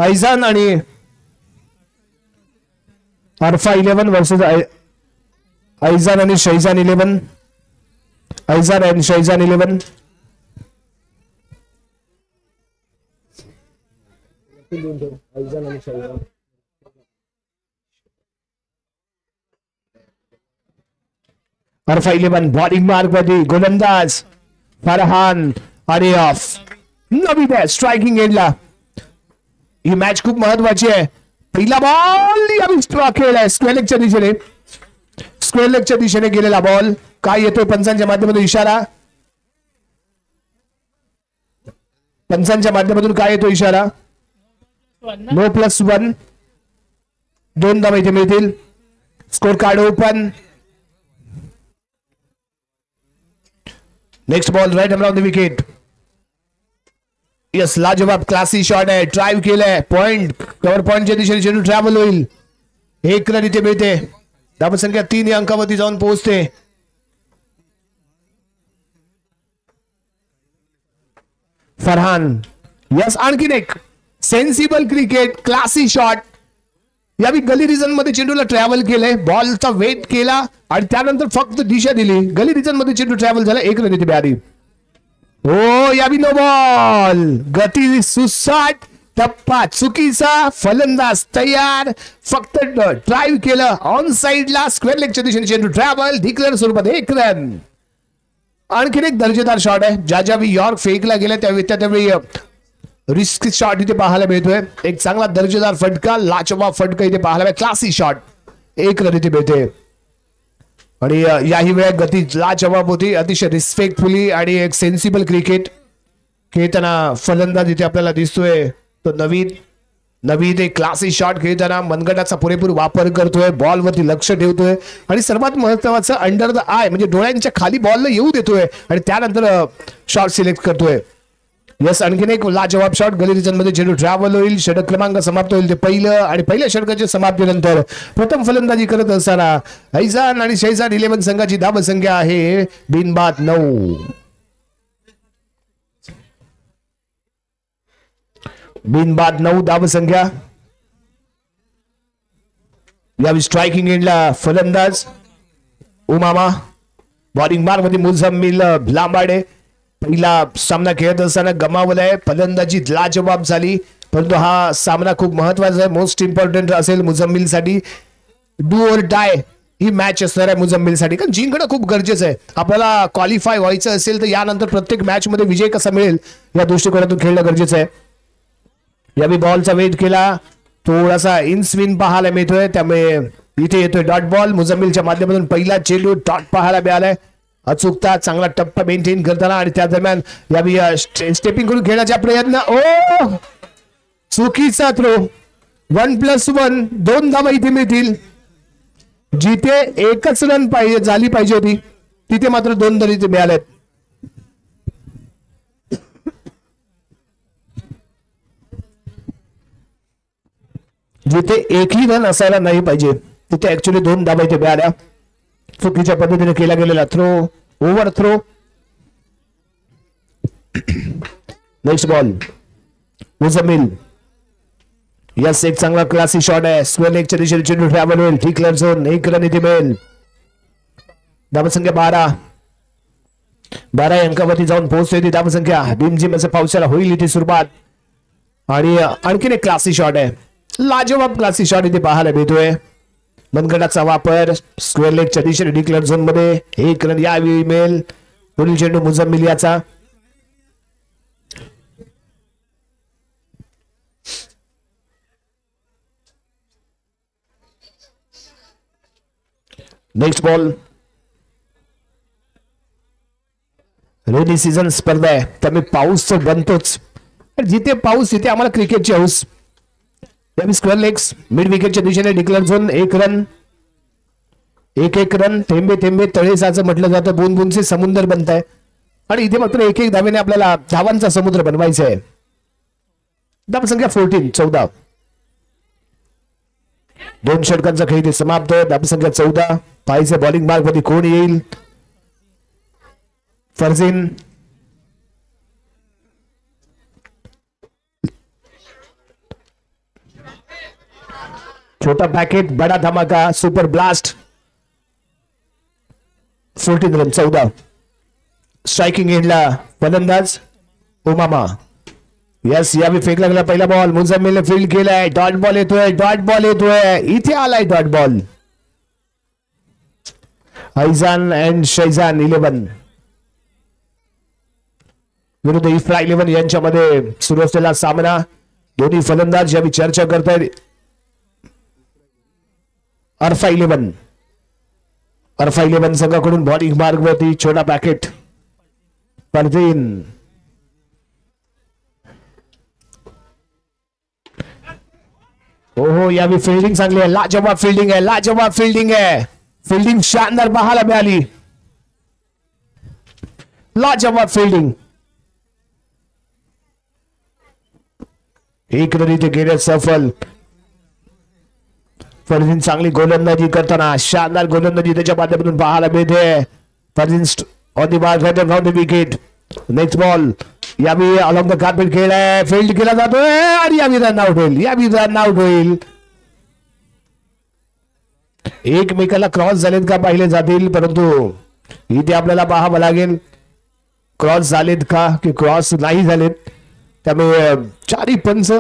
ऐजान आणि अरफा 11 वर्सेस ऐजान आणि शैजान 11. ऐजान आणि शैजान 11. अरफा 11 बॉलिंग मार्क मध्ये गोलंदाज फरहान आणि नवीद आहे स्ट्रायकिंग एंडला. ही मॅच खूप महत्वाची आहे. पहिला बॉल खेळलाय स्क्वेअर लेगच्या दिशेने गेलेला बॉल. काय येतोय पंचांच्या माध्यमातून इशारा? पंचांच्या माध्यमातून काय येतो इशारा? नो +1. 2 धावा इथे मिळतील. Score card open. Next ball right around the wicket. Yes लाजवाब क्लासी शॉट आहे. ड्राइव्ह केलाय. पॉइंट कव्हर पॉइंटच्या दिशेने चेंडू ट्रॅव्हल होईल. 1 रन इथे मिळते. धावसंख्या 3 या अंकावरती जाऊन पोहोचते. फरहान. यस आणखीन एक सेन्सिबल क्रिकेट क्लासी शॉट. यावी गली रिजन मध्ये चेंडूला ट्रॅव्हल केलंय. बॉलचा वेट केला आणि त्यानंतर फक्त दिशा दिली. गली रिजन मध्ये चेंडू ट्रॅव्हल झाला. 1 रन इथे मिळाली. हो यावी नो बॉल. गती सुसाट. टप्पा चुकीचा. फलंदाज तयार. फक्त ड्राइव्ह केलं ऑन साइडला स्क्वेअर लेगच्या दिशेने चेंडू ट्रॅव्हल. डिक्लेअर स्वरूपात 1 रन. आणखीन एक दर्जेदार शॉट आहे. ज्यावेळी यॉर्क फेकला गेला त्यावेळी रिस्क शॉट इथे पाहायला मिळतोय. एक चांगला दर्जेदार फटका लाजवाब फटका इथे पाहायला मिळतो. Classy shot. 1 रन इथे मिळते. आणि याही वेळा गती लाजवाब होती. अतिशय रिस्पेक्टफुली आणि एक सेन्सिबल क्रिकेट खेळताना फलंदाज इथे आपल्याला दिसतोय तो नवीद एक क्लासी शॉट खेळताना मनगटाचा पुरेपूर वापर करतोय. बॉलवरती लक्ष ठेवतोय आणि सर्वात महत्वाचं अंडर द आय म्हणजे डोळ्यांच्या खाली बॉलला येऊ देतोय आणि त्यानंतर शॉट सिलेक्ट करतोय. यस आणखीन एक लाजवाब शॉट. गली रिजन मध्ये चेंडू ट्रॅव्हल होईल. षटक क्रमांक समाप्त होईल ते पहिलं. आणि पहिल्या षटकाच्या समाप्तीनंतर प्रथम फलंदाजी करत असताना ऐजान आणि शैजान 11 संघाची धावसंख्या आहे बिनबाद 9. बिनबाद 9 धावसंख्या. यावेळी स्ट्रायकिंग एंडला फलंदाज उमामा. बॉलिंग मार्क मध्ये मुझम्मिल लांबाडे. पहिला सामना खेळत असताना गमावलाय. फलंदाजी लाजवाब झाली. परंतु हा सामना खूप महत्वाचा आहे. मोस्ट इम्पॉर्टंट असेल मुझम्मिल साठी. डू और डाय ही मॅच असणार आहे मुझम्मिल साठी. कारण जिंकणं खूप गरजेचं आहे. आपल्याला क्वालिफाय व्हायचं असेल तर यानंतर प्रत्येक मॅच मध्ये विजय कसा मिळेल या दृष्टिकोनातून खेळणं गरजेचं आहे. यावेळी बॉलचा वेट केला. थोडासा इन स्विंग पाहायला मिळतोय. त्यामुळे इथे येतोय डॉट बॉल. मुझम्मिलच्या माध्यमातून पहिला चेंडू डॉट पाहायला मिळालाय. अचूकता चांगला टप्पा मेंटेन करताना आणि त्या दरम्यान यावेळी स्टेपिंग करून खेळण्याचा प्रयत्न. ओ चुकीचा थ्रो. 1+1. 2 धावा इथे मिळतील. जिथे 1च रन झाली पाहिजे होती तिथे मात्र 2 धावा इथे मिळाल्यात. जिथे एकही रन असायला नाही पाहिजे तिथे ऍक्च्युअली 2 धावा इथे मिळाल्या. चुकीच्या पद्धतीने केला गेलेला throw. Over throw. Next ball Muzammil. Yes एक चांगला क्लासी शॉट आहे. स्क्वेअर लेगच्या दिशेने चेंडू ट्रॅव्हल होईल. Declare zone. 1 रन इथे मिळेल. धावसंख्या 12 अंकावरती जाऊन पोहोचते ती धावसंख्या. भीमजिम असं पावसाला होईल इथे सुरुवात. आणि आणखीन एक क्लासी शॉट आहे. लाजवाब क्लासी शॉट इथे पाहायला मिळतोय. मनगटाचा वापर स्क्वेअर लेगच्या दिशेने डिक्लेअर झोन मध्ये. 1 रन यावेळी मिळेल. पुढील चेंडू मुझम्मिल याचा. Next ball. रेनी सीझन स्पर्धा आहे त्यामुळे पाऊस तर बनतोच. जिथे पाऊस तिथे आम्हाला क्रिकेटची हौस. स्क्वेअर लेग्स मिड विकेटच्या दिशेने डिक्लेअर झोन. 1 रन. 1 रन. थेंबे थेंबे तळे साचं म्हटलं जातं. बूंद बूंदचे समुद्र बनत आहे आणि इथे मात्र 1 धावेने आपल्याला धावांचा समुद्र बनवायचा आहे. धावसंख्या 14. 2 षटकांचा खेळ इथे समाप्त. धावसंख्या 14. पाहिजे बॉलिंग मार्क मध्ये कोण येईल? फरजीन. छोटा पॅकेट बडा धमाका सुपर ब्लास्ट 14 रन 14. स्ट्रायकिंग एंडला फलंदाज उमामा. यस यावी फेकला गेला पहिला बॉल. मुझम्मिलने फील्ड केलाय. डॉट बॉल येतोय. डॉट बॉल येतोय. इथे आलाय डॉट बॉल. ऐजान अँड शैजान 11 विरुद्ध इफ्रा 11 यांच्यामध्ये सुरू असलेला सामना. दोन्ही फलंदाज यावी चर्चा करतायत. अर्फा 11 संघाकडून बॉलिंग मार्गवरती छोटा पॅकेट परदीन. हो यावी फिल्डिंग चांगली आहे. लाजवाब फिल्डिंग आहे. लाजवाब फिल्डिंग आहे. फिल्डिंग शानदार पाहायला मिळाली. लाजवाब फिल्डिंग. एक रन इथे गेले सफल. फरदीन चांगली गोलंदाजी करताना शानदार गोलंदाजी त्याच्या माध्यमातून पाहायला मिळते. Fardeen on the mark right on the wicket. Next ball यावी अलॉंग द कार्पेट खेळलाय. फील्ड केला जातोय आणि यावी रन आउट होईल. यावी रन आउट होईल. एकमेकाला क्रॉस झालेत का पाहिले जातील, परंतु इथे आपल्याला पाहावं लागेल क्रॉस झालेत का की क्रॉस नाही झालेत. त्यामुळे चारही पंच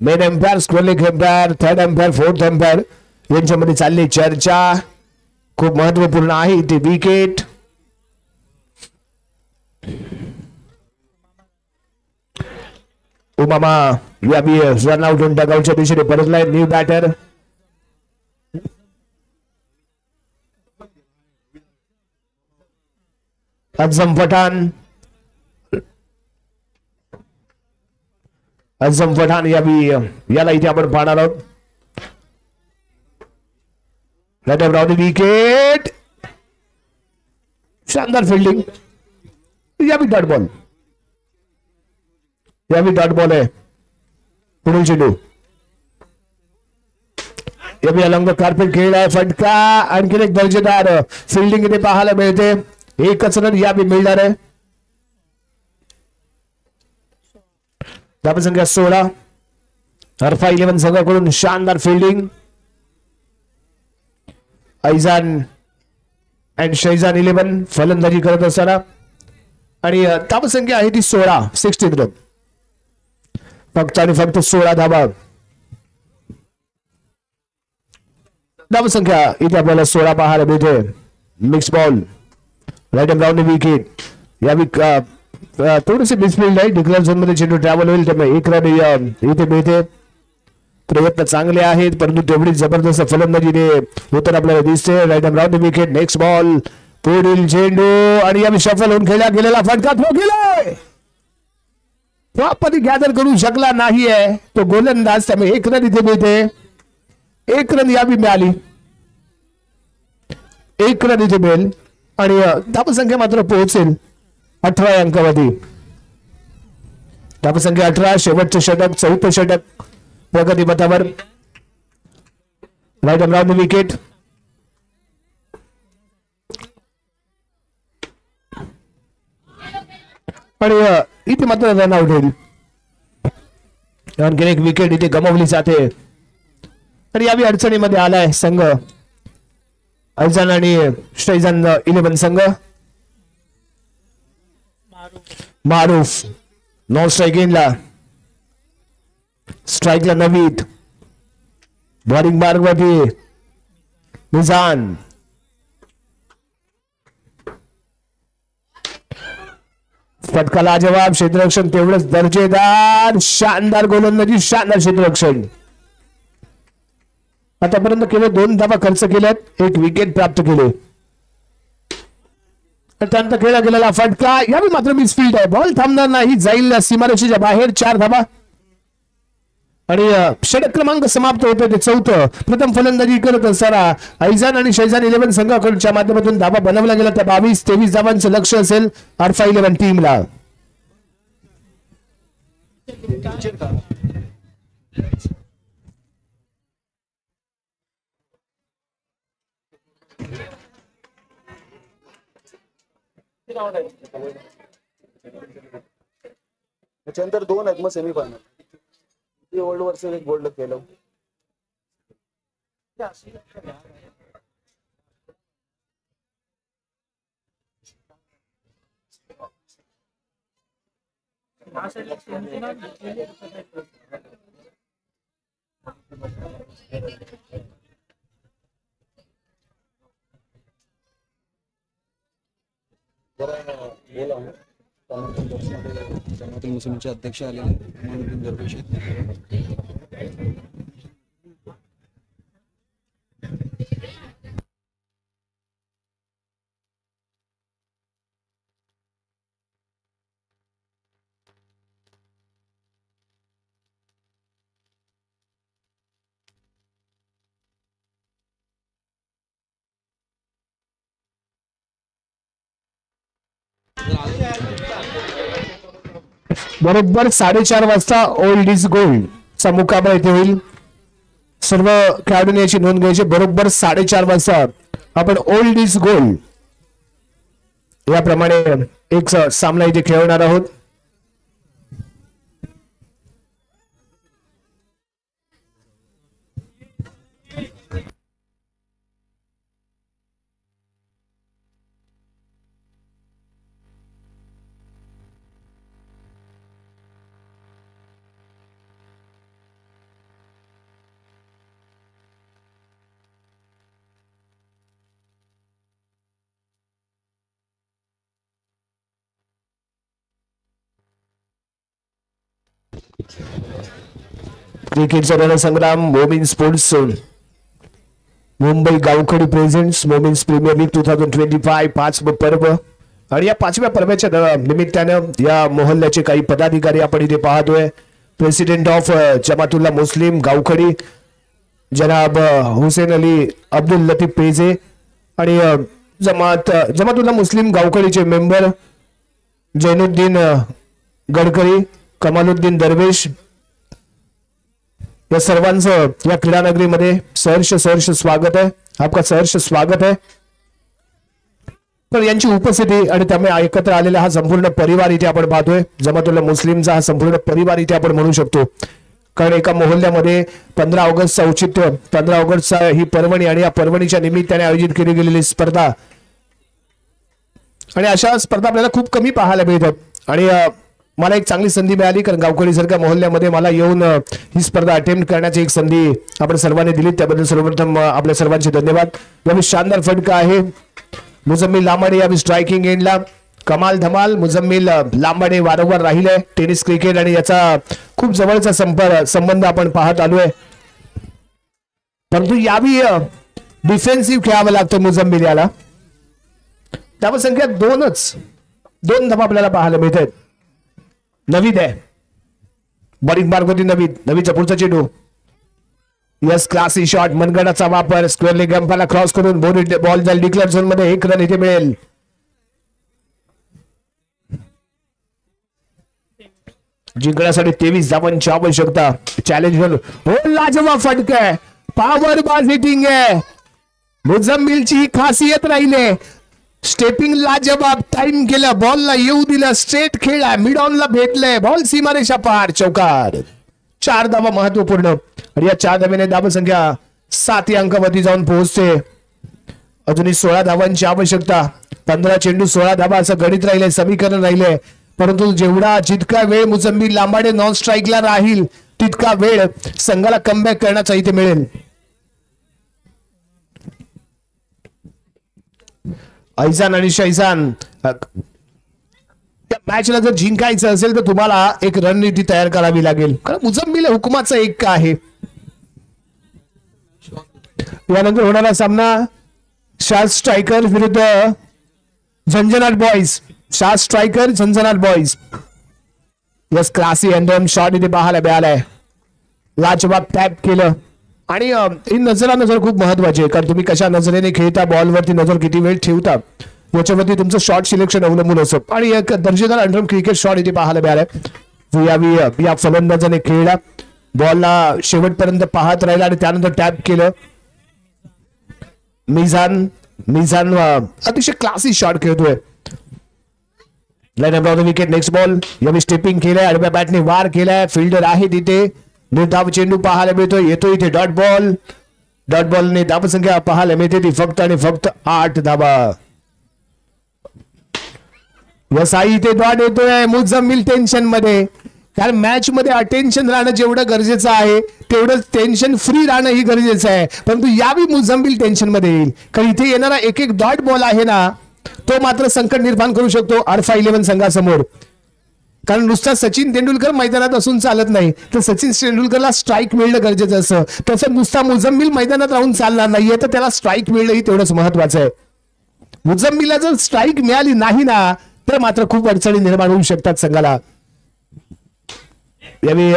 main umpire, square leg umpire, third umpire, fourth umpire यांच्यामध्ये चालली चर्चा. खूप महत्वपूर्ण आहे इथे विकेट. उमामा यावी रन आउट होऊन डगआउटच्या दिशेने परतलाय. New batter Azam Pathan. अझम पठाण यावी याला इथे आपण पाहणार आहोत. विकेट. शानदार फिल्डिंग. यावी डॉट बॉल. यावी डॉट बॉल आहे. पुढील चेंडू यावी अलंग कार्पेट खेळलाय. फटका. आणखीन एक दर्जेदार फिल्डिंग इथे पाहायला मिळते. एकच रन यावी मिळणार आहे. धावसंख्या 16. अर्फा 11 संघाकडून शानदार फिल्डिंग. ऐजान अँड शैजान 11 फलंदाजी करत असताना आणि धावसंख्या आहे ती 16 रन. फक्त आणि फक्त 16 धावा. धावसंख्या इथे आपल्याला 16 पाहायला मिळते. Mix ball right and round wicket. यावी थोडेसे मिसफिल्ड आहे. डिक्लेअर झोन मध्ये चेंडू ट्रॅव्हल होईल त्यामुळे एक रन इथे मिळते. प्रयत्न चांगले आहेत परंतु तेवढी जबरदस्त फलंदाजी होताना आपल्याला दिसते. Right and round wicket. Next ball पुढील चेंडू आणि यावी शफल होऊन खेळला गेलेला फटका थ्रो गेलाय. प्रॉपरली गॅदर करू शकला नाहीये तो गोलंदाज. त्यामुळे एक रन इथे मिळते. एक रन यावी मिळाली. एक रन इथे मिळेल आणि धावसंख्या मात्र पोहोचेल 18 अंकावधी. धावसंख्या 18. शेवटचे षटक, चौथं षटक प्रगती पथावर. Right and round wicket. आणि इथे मात्र रन आउट होईल. आणखी एक विकेट इथे गमावली जाते आणि यावी अडचणीमध्ये आलाय संघ ऐजान आणि शैजान 11 संघ. मारूफ नो स्ट्राइक इनला. स्ट्राइकला नवीद. बॉलिंग मार्गवरती मिजान. फटका लाजवाब. क्षेत्ररक्षण तेवढंच दर्जेदार. शानदार गोलंदाजी. शानदार क्षेत्ररक्षण. आतापर्यंत केवळ 2 धावा खर्च केल्यात. एक विकेट प्राप्त केले. त्यानंतर खेळला गेलेला फटका. यावेळी मात्र मिसफिल्ड आहे. बॉल थांबणार नाही. जाईल सीमारेषेच्या बाहेर. 4 धावा आणि षटक क्रमांक समाप्त होतो ते 4थं. प्रथम फलंदाजी करत असताना ऐजान आणि शैजान 11 संघाकडच्या माध्यमातून धावा बनवला गेला. त्या 22-23 धावांचं लक्ष असेल अर्फा 11 टीमला. त्याच्यानंतर 2 आहेत मग सेमीफायनल. ओल्ड वर्सेस एक गोल्ड केलं. जमातुल मुस्लिमचे अध्यक्ष आलेले कमालुद्दीन दरवेश आहेत. बरोबर 4:30 वाजता ओल्ड इज गोल्ड चा मुकाबला इथे होईल. सर्व खेळाडूंनी याची नोंद घ्यायची. बरोबर 4:30 वाजता आपण ओल्ड इज गोल्ड याप्रमाणे एक सामना इथे खेळवणार आहोत. क्रिकेटचा रणसंग्राम Momin sports Mumbai Gavkhadi presents Momins premier league 2025 पाचवं पर्व. आणि या पाचव्या पर्वाच्या निमित्तानं या मोहल्ल्याचे काही पदाधिकारी आपण इथे पाहतोय. प्रेसिडेंट ऑफ जमातुल्ला मुस्लिम गावखडी जनाब हुसेन अली अब्दुल लतीफ पेजे आणि जमातुल्ला मुस्लिम गावखडीचे मेंबर जैनुद्दीन गडकरी कमालुद्दीन दरवेश या सर्वांचं या क्रीडा नगरीमध्ये सहर्ष स्वागत आहे. आपका सहर्ष स्वागत आहे. तर यांची उपस्थिती आणि त्यामुळे एकत्र आलेला हा संपूर्ण परिवार इथे आपण पाहतोय. जमातुल्ला मुस्लिमचा हा संपूर्ण परिवार इथे आपण म्हणू शकतो. कारण एका मोहल्ल्यामध्ये 15 ऑगस्टचा औचित्य 15 ऑगस्टचा ही पर्वणी आणि या पर्वणीच्या निमित्ताने आयोजित केली गेलेली स्पर्धा आणि अशा स्पर्धा आपल्याला खूप कमी पाहायला मिळतात. आणि मला एक चांगली संधी मिळाली कारण गावखडी सारख्या मोहल्ल्यामध्ये मला येऊन ही स्पर्धा अटेम्प्ट करण्याची एक संधी आपण सर्वांनी दिली. त्याबद्दल सर्वप्रथम आपल्या सर्वांचे धन्यवाद. यावेळी शानदार फटका आहे. मुजम्मिल लांबाडे यावेळी स्ट्रायकिंग एंडला. कमाल धमाल. मुजम्मिल लांबाडे वारंवार राहिले. टेनिस क्रिकेट आणि याचा खूप जवळचा संबंध आपण पाहत आलोय. परंतु यावेळी डिफेन्सिव्ह खेळावं लागतं मुजम्मिल याला. त्यावर संख्या 2 धावा आपल्याला पाहायला मिळतात. नवीद आहे. बारीक मार्ग होती नवीदचा पुढचा चेंडू. यस क्लासी शॉट मनगडाचा वापर स्क्वेअर लेग अंपायरला क्रॉस करून बॉल जाईल डिक्लेअर झोन मध्ये. 1 रन इथे मिळेल. जिंकण्यासाठी 23 धावांची आवश्यकता. चॅलेंज हो लाजवाब फटका आहे. पॉवर बाज हिटिंग आहे. मुजम्मिलची ही खासियत राहिले. स्टेपिंग लाजवाब. टाइम केला. बॉलला येऊ दिला. स्ट्रेट खेळला. मिड ऑनला भेटलंय. बॉल सीमारेषा पार. चौकार. 4 धावा महत्वपूर्ण आणि या 4 धावेने धाव संख्या 7 या अंकावरती जाऊन पोहोचते. अजूनही 16 धावांची आवश्यकता. 15 चेंडू 16 धावा असं गणित राहिले समीकरण राहिले. परंतु जितका वेळ मुजम्मिल लांबाडे नॉन स्ट्राईकला राहील तितका वेळ संघाला कमबॅक करण्याचा इथे मिळेल. ऐजान आणि शैजान मॅचला जर जिंकायचं असेल तर तुम्हाला एक रणनीती तयार करावी लागेल. कारण मुजम्मिल हुकुमाचा एक आहे. यानंतर होणारा सामना शार्प स्ट्रायकर विरुद्ध Jhanjhanat boys. Sharp striker Jhanjhanat boys. Yes classy handsome shot इथे पाहायला मिळालाय. लाजवाब टॅप केलं आणि ही नजर खूप महत्वाची आहे. कारण तुम्ही कशा नजरेने खेळता बॉलवरती नजर किती वेळ ठेवता याच्यावरती तुमचं शॉट सिलेक्शन अवलंबून असतं. आणि एक दर्जेदार अंडरम क्रिकेट शॉट इथे पाहायला मिळालाय. या फलंदाजाने खेळला. बॉलला शेवटपर्यंत पाहत राहिला आणि त्यानंतर टॅप केलं. मिझान अतिशय क्लासी शॉट खेळतोय. Line up of the wicket. Next ball. यावेळी स्टेपिंग केलंय. आडव्या बॅटने वार केलाय. फिल्डर आहे तिथे. निर्धाव चेंडू पाहायला मिळतोय. येतो इथे डॉट बॉल. डॉट बॉलने धावसंख्या पाहायला मिळते ती फक्त आणि फक्त 8 धावा. वसाई इथे डॉट येतोय. मुझम्मिल टेन्शन मध्ये, कारण मॅच मध्ये अटेन्शन राहणं जेवढं गरजेचं आहे तेवढं टेन्शन फ्री राहणं ही गरजेचं आहे. परंतु यावी मुझम्मिल टेन्शन मध्ये येईल, कारण इथे येणारा एक एक डॉट बॉल आहे ना तो मात्र संकट निर्माण करू शकतो अल्फा 11 संघासमोर. कारण नुसता सचिन तेंडुलकर मैदानात असून चालत नाही, तर सचिन तेंडुलकरला स्ट्राईक मिळणं गरजेचं असं. तसं नुसता मुझम्मिल मैदानात राहून चालणार नाहीये, तर त्याला स्ट्राईक मिळणंही तेवढंच महत्वाचं आहे. मुझम्मिलला जर स्ट्राईक मिळाली नाही ना तर मात्र खूप अडचणी निर्माण होऊ शकतात संघाला. यावेळी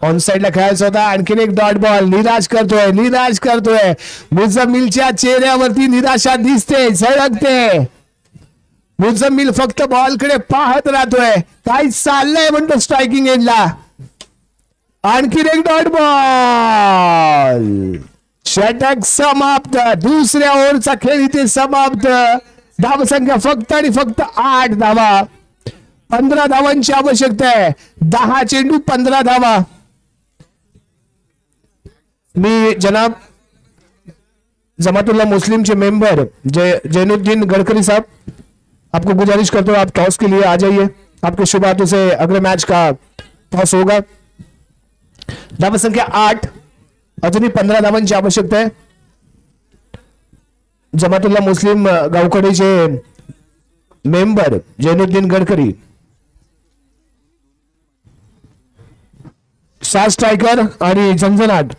ऑन साइडला खेळायचा होता. आणखीन एक डॉट बॉल. निराश करतोय. मुझम्मिलच्या चेहऱ्यावरती निराशा दिसते, झळकते. मुझम्मिल फक्त बॉलकडे पाहत राहतोय, काय चाललंय म्हणतो स्ट्रायकिंग एंडला. आणखीन एक डॉट बॉल. षटक समाप्त. दुसऱ्या ओव्हरचा खेळ इथे समाप्त. धावसंख्या फक्त आणि फक्त 8 धावा. 15 धावांची आवश्यकता आहे. 10 चेंडू 15 धावा. मी जनाब जमातुल्लाह मुस्लिम के मेंबर जैनुद्दीन गडकरी साहब, आपको गुजारिश करता हूं आप टॉस के लिए आ जाइए. आपके शुभ हाथों से अगले मैच का टॉस होगा. धावा संख्या 8, अजूनही 15 धावांची आवश्यकता आहे. जमातुल्लाह मुस्लिम गावकडेचे मेंबर जैनुद्दीन गडकरी, 7 स्ट्रायकर आणि झंझनाट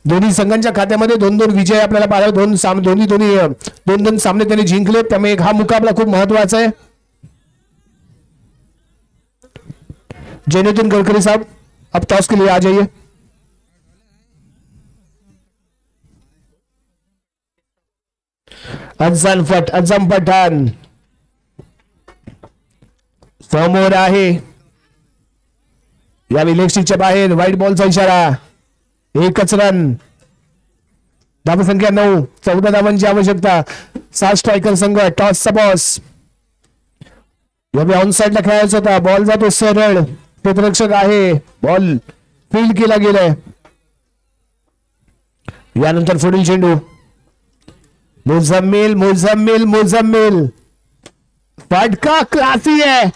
दोन्ही संघांच्या खात्यामध्ये 2-2 विजय आपल्याला पाहायला. दोन सामने त्यांनी जिंकले, त्यामुळे हा मुकाबला खूप महत्वाचा आहे. जैनुद्दीन गडकरी साहब अब टॉस के लिए आ जाइए. अजम पठाण समोर आहे. या इलेक्ट्रिकच्या बाहेर व्हाईट बॉलचा इशारा. एकच रन. धावसंख्या 9, 14 धावांची आवश्यकता. 7 स्ट्रायकर संघ. टॉसचा बॉस. यावेळी ऑन साइडला खेळायचा होता. बॉल जातो सरळ. क्षेत्ररक्षक आहे. बॉल फील्ड केला गेलाय. यानंतर पुढील चेंडू. मुझम्मिल फटका क्लासी आहे.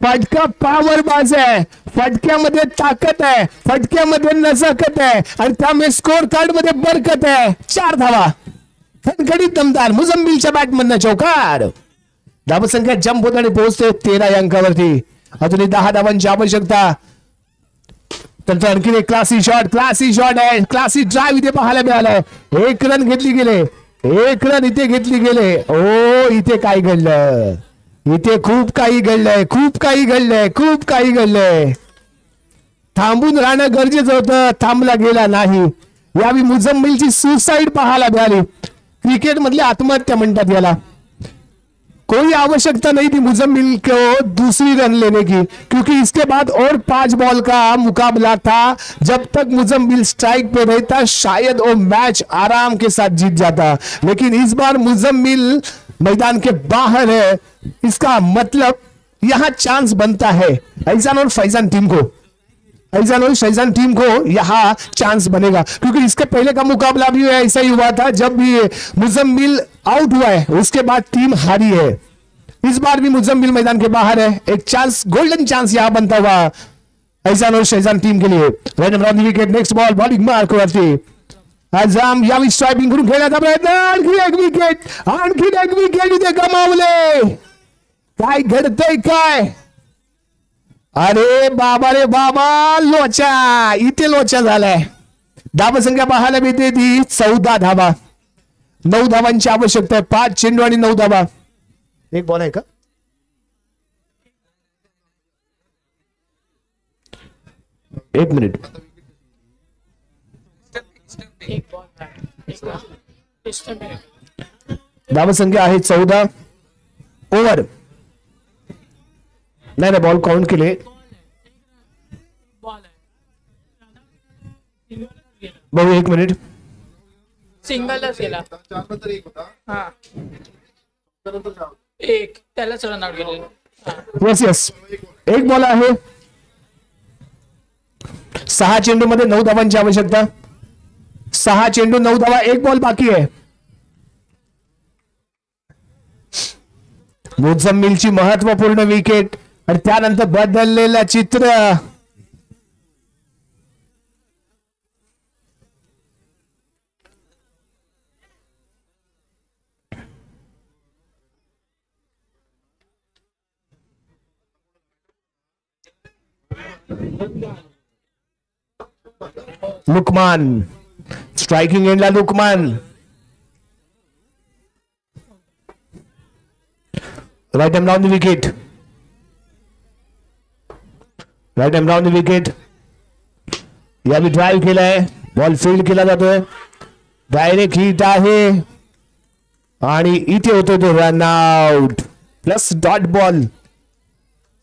फटका पॉवर बाज आहे. फटक्यामध्ये ताकद आहे. फटक्यामध्ये नजाकत आहे आणि त्यामुळे स्कोर कार्ड मध्ये बरकत आहे. 4 धावा. खणखणीत दमदार मुझम्मिलच्या बॅटमधनं चौकार. धावसंख्या जंप होत आणि पोहोचते 13 अंकावरती. अजूनही 10 धावांची आवश्यकता. तर आणखीन एक क्लासी शॉट आहे. क्लासी ड्राईव्ह इथे पाहायला मिळालाय. 1 रन घेतली गेले. 1 रन इथे घेतली गेले. ओ इथे काय घडलं. इथे खूप काही घडलंय. थांबून राहणं गरजेचं होतं, थांबला गेला नाही. यावेळी मुझम्मिलची सुसाइड पाहायला मिळाली. क्रिकेट मधली आत्महत्या म्हणतात याला. कोई आवश्यकता नहीं थी मुझम्मिल को दूसरी रन लेने की, क्योंकि इसके बाद और 5 बॉल का मुकाबला था. जब तक मुझम्मिल स्ट्राइक पे रहता शायद वो मैच आराम के साथ जीत जाता, लेकिन इस बार मुझम्मिल मैदान के बाहर है. इसका मतलब यहां चांस बनता है ऐजान और फैजान टीम को यहां चांस बनेगा, क्योंकि इसके पहले का मुकाबला भी ऐसा ही हुआ था. जब भी मुझम्मिल आउट हुआ है उसके बाद टीम हारी है. इस बार भी मुझम्मिल मैदान के बाहर है. एक चांस, गोल्डन चांस यहां बनता हुआ ऐजान और शैजान टीम के लिए. Run on the wicket. Next ball bowling mark वरती. आझम यावी स्ट्रायपिंग करून खेळण्याचा प्रयत्न. आणखी एक विकेट इथे गमावले. काय घडतंय काय. अरे बाबा लोचा. इथे लोचा झालाय. धावसंख्या पाहायला मिळते ती 14 धावा. 9 धावांची आवश्यकता आहे. 5 चेंडू आणि 9 धावा. एक बॉल आहे का. एक मिनिट. धावसंख्या आहे 14. ओव्हर नाही बॉल काउंट केले. भाऊ 1 मिनिट. सिंगलच गेला. हा एक त्यालाच रन आउट गेले. यस एक बॉल आहे. 6 चेंडू मध्ये 9 धावांची आवश्यकता. 6 चेंडू 9 धावा, 1 बॉल बाकी आहे. मुझम्मिलची महत्वपूर्ण विकेट आणि त्यानंतर बदललेलं चित्र. लुकमान स्ट्राइकिंग एंडला Luqman. Right arm down the wicket. Right arm down the wicket. यावी ड्राइव्ह केलाय. बॉल फील्ड केला जातोय. डायरेक्ट हिट आहे आणि इथे होतो तो run out plus dot ball.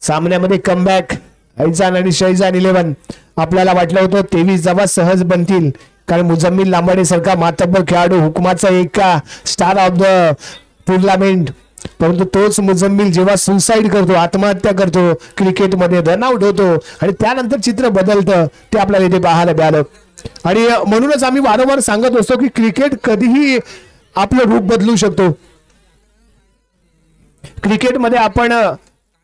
सामन्यामध्ये कमबॅक. ऐजान आणि शैजान 11. आपल्याला वाटलं होतं 23 धावा सहज बनतील कारण मुझम्मिल लांबाडे सारखा मातब्बर खेळाडू, हुकमाचा एका स्टार ऑफ द टुर्नामेंट, परंतु तोच मुझम्मिल जेव्हा सुसाईड करतो, आत्महत्या करतो, क्रिकेटमध्ये रनआउट होतो आणि त्यानंतर चित्र बदलतं ते आपल्याला इथे पाहायला मिळालं. आणि म्हणूनच आम्ही वारंवार सांगत असतो की क्रिकेट कधीही आपलं रूप बदलू शकतो. क्रिकेटमध्ये आपण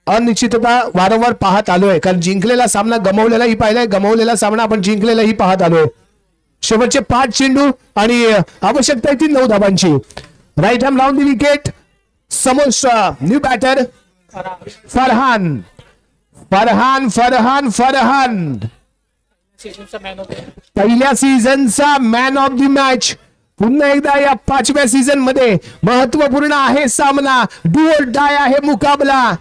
अनिश्चितता वारंवार पाहत आलोय कारण जिंकलेला सामना गमावलेलाही पाहिलाय, गमावलेला सामना आपण जिंकलेलाही पाहत आलोय. शेवटचे 5 चेंडू आणि आवश्यकता आहे ती 9 धावांची. राईट हॅम लावून दी विकेट. समोरचा न्यू बॅटर फरहान. फरहान फरहान फरहान सीझनचा मॅन ऑफ पहिल्या सीझनचा मॅन ऑफ द मॅच. पुन्हा एकदा या 5व्या सीझन मध्ये महत्वपूर्ण आहे सामना. डू ऑर डाय आहे मुकाबला.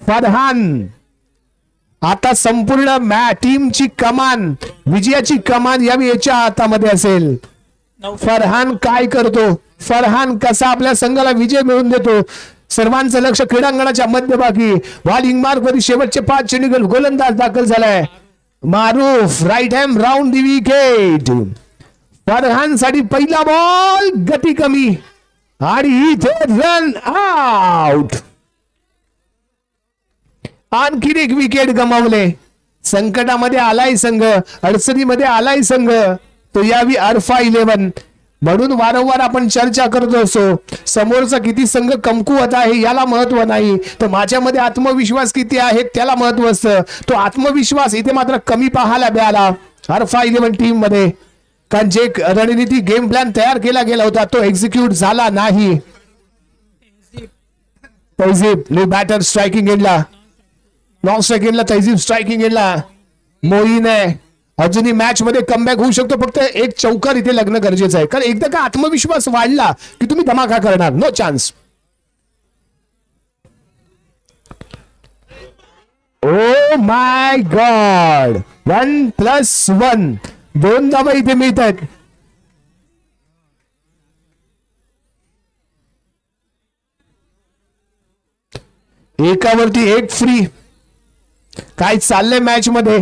फरहान आता संपूर्ण टीमची कमान, विजयाची कमान याच्या हातामध्ये असेल. फरहान काय करतो, फरहान कसा आपल्या संघाला विजय मिळवून देतो. सर्वांचं लक्ष क्रीडांगणाच्या मध्यभागी बॉलिंग मार्क वरील शेवटचे 5 चेंडू गोलंदाज दाखल झालाय. Maruf right arm round the wicket. Farhan साठी पहिला बॉल, गती कमी आणि इथे रन आउट. आणखीन एक विकेट गमावले. संकटामध्ये आलाय संघ, अडचणीमध्ये आलाय संघ, तो यावी अरफा 11. म्हणून वारंवार आपण चर्चा करत असतो समोरचा किती संघ कमकुवत आहे याला महत्व नाही, तर माझ्यामध्ये आत्मविश्वास किती आहे त्याला महत्व असतं. तो आत्मविश्वास इथे मात्र कमी पाहायला मिळाला अरफा 11 टीम मध्ये, कारण जे रणनीती गेम प्लॅन तयार केला गेला होता तो एक्झिक्यूट झाला नाही. तैजीब न्यू बॅटर स्ट्रायकिंग एंडला. नॉन स्ट्रायकिंगला तैजीब स्ट्रायकिंग एंडला. मोईन आहे. अजूनही मॅच मध्ये कमबॅक होऊ शकतो, फक्त एक चौकार इथे लग्न गरजेचं आहे कारण एकदा का आत्मविश्वास वाढला की तुम्ही धमाका करणार. No chance. Oh my god. 1+1 2 धावा इथे मिळत आहेत. एकावरती एक फ्री. काय चाललंय मॅच मध्ये.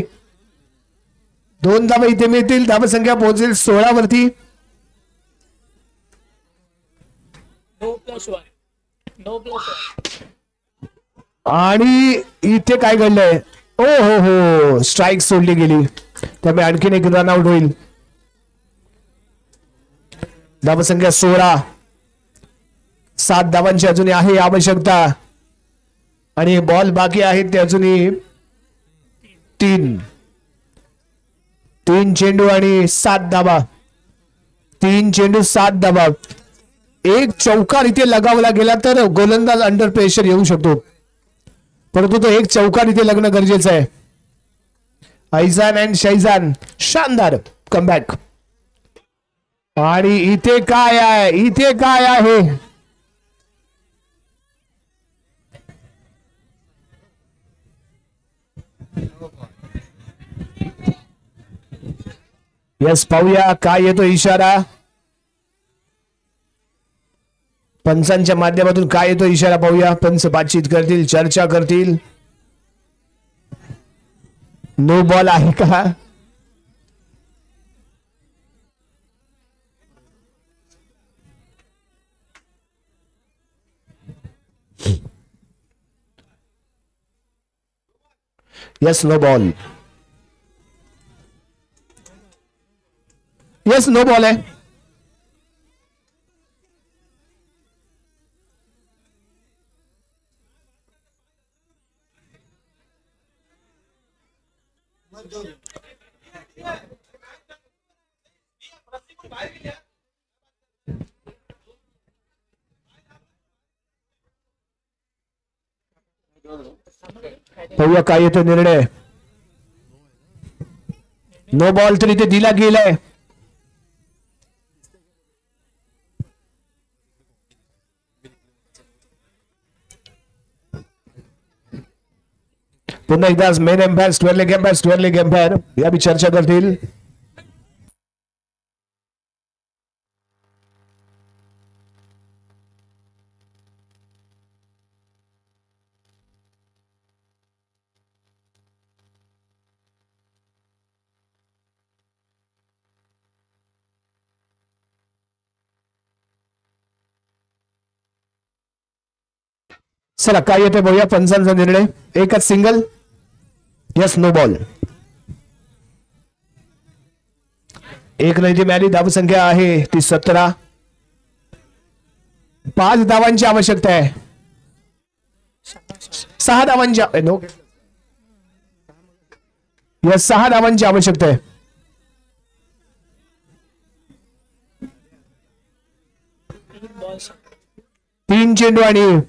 2 धावा इथे मिळतील. धावसंख्या पोहोचेल 16 वरती. 9+1 आणि इथे काय घडलंय. ओ हो हो, स्ट्राईक सोडली गेली, त्यामुळे आणखीन एक रन आउट होईल. धावसंख्या 16. 7 धावांची अजूनही आहे आवश्यकता आणि बॉल बाकी आहेत ते अजूनही 3 चेंडू आणि 7 धावा. 3 चेंडू 7 धावा. एक चौकार इथे लगावला गेला तर गोलंदाज अंडर प्रेशर येऊ शकतो, परंतु तो एक चौकार इथे लगणं गरजेचं आहे. ऐजान अँड शैजान शानदार कमबॅक. आणि इथे काय आहे, इथे काय आहे. यस, पाहूया काय येतो इशारा. पंचांच्या माध्यमातून काय येतो इशारा पाहूया. पंच बातचीत करतील, चर्चा करतील. नो बॉल आहे का. Yes, no ball. Yes no ball है. पाहूया काय येतो निर्णय. नो बॉल तरी ते दिला गेलाय. पुन्हा एकदा मेन एम्पायर स्क्वेअरलेग एम्पायर या बी चर्चा करतील. चला काय येते बघूया पंचांचा निर्णय. एकच सिंगल. Yes no ball. एक नाही मिळाली. धावसंख्या आहे ती 17. 5 धावांची आवश्यकता आहे. 6 धावांची नो यस 6 धावांची आवश्यकता आहे. बॉल्स 3 चेंडू आणि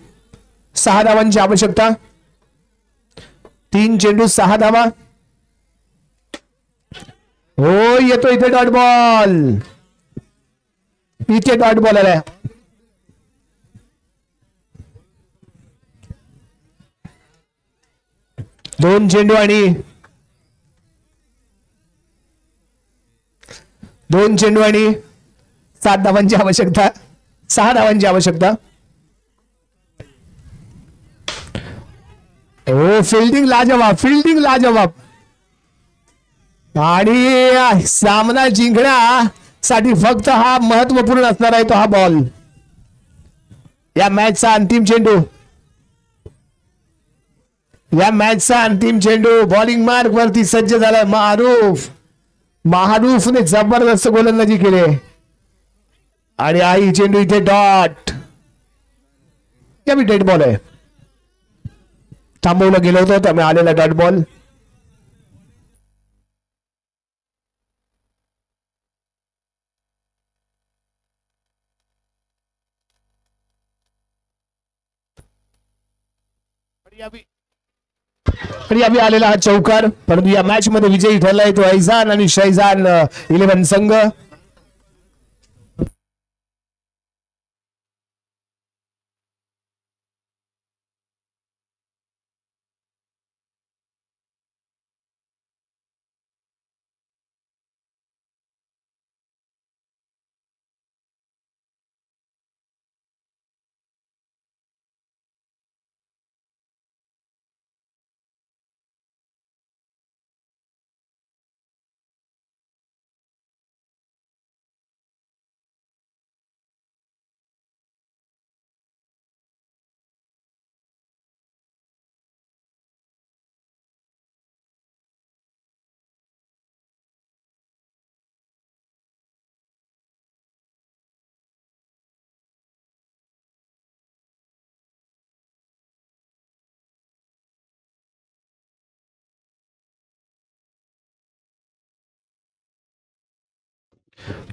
6 धावांची आवश्यकता. 3 चेंडू 6 धावा. हो येतो इथे डॉट बॉल. इथे डॉट बॉल आलाय. दोन चेंडू आणि 7 धावांची आवश्यकता. 6 धावांची आवश्यकता. हो फिल्डिंग लाजवाब. आणि सामना जिंकण्यासाठी फक्त हा महत्वपूर्ण असणार आहे तो हा बॉल. या मॅचचा अंतिम चेंडू. बॉलिंग मार्क वरती सज्ज झालाय महारूफने जबरदस्त गोलंदाजी केली आणि आई चेंडू इथे डॉट. या बी डेड बॉल आहे. थांबवलं गेलं होतं त्यामुळे आलेला डॉट बॉल. यावी आलेला हा चौकार. परंतु या मॅच मध्ये विजयी ठरलाय तो ऐजान आणि शैजान 11 संघ.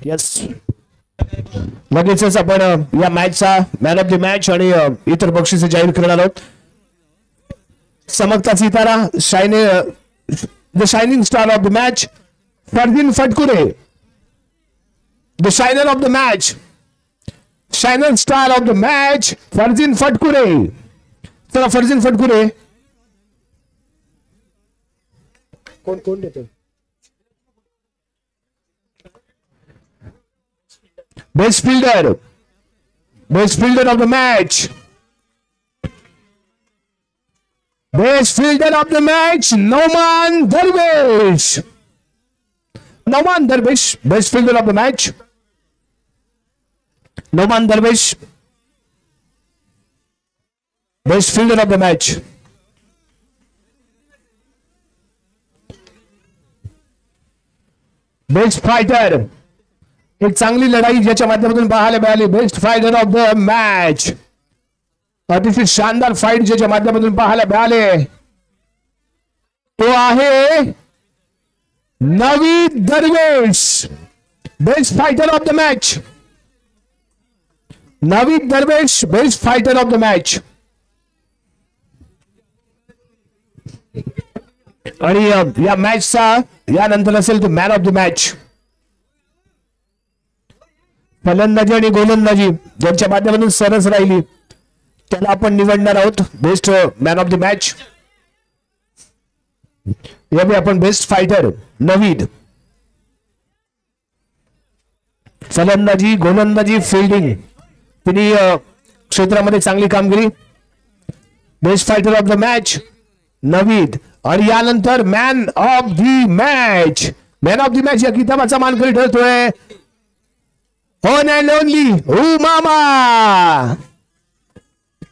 यस लगेचच आपण या मॅचचा मॅन ऑफ द मॅच आणि इतर बक्षिसे जाहीर करणार आहोत. चमकता सितारा the shining star of the match Fardeen Phatkure. The shiner of the match shiner star of the match Fardeen Phatkure. चला फरदीन फटकुरे कोण देतो. Best fielder of the match. Best fielder of the match, Nauman Darvish. Best fielder of the match. Nauman Darvish. Best fielder of the match. Best fighter. एक चांगली लढाई ज्याच्या माध्यमातून पाहायला मिळाली. Best fighter of the match, अतिशय शानदार fight ज्याच्या माध्यमातून पाहायला मिळाले तो आहे Navid Darvesh. Best fighter of the match, Navid Darvesh best fighter of the match. आणि या मॅचचा यानंतर असेल तो मॅन ऑफ द मॅच. फलंदाजी आणि गोलंदाजी ज्यांच्या माध्यमातून सरस राहिली त्याला आपण निवडणार आहोत best man of the match. यावेळी आपण बेस्ट फायटर नवीद. फलंदाजी, गोलंदाजी, फिल्डिंग तिन्ही क्षेत्रामध्ये चांगली कामगिरी. Best fighter of the match Navid. आणि यानंतर man of the match. Man of the match या किताबाचा मानकरी ठरतोय one and only Umama.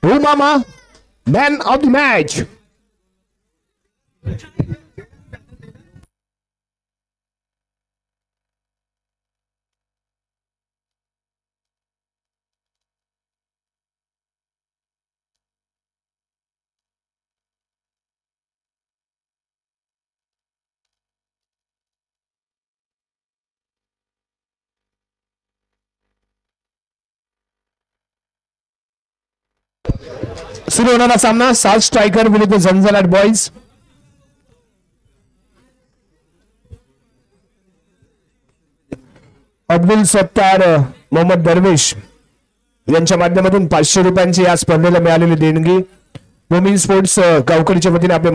Umama man of the match. सुरू होणारा सामना 7 स्ट्रायकर विरुद्ध झंझावात बॉयज. अब्दुल सत्तार, मोहम्मद दरवेश यांच्या माध्यमातून 500 रुपयांची या स्पर्धेला मिळालेली देणगी वुमेन स्पोर्ट्स गावकडीच्या वतीने आपल्या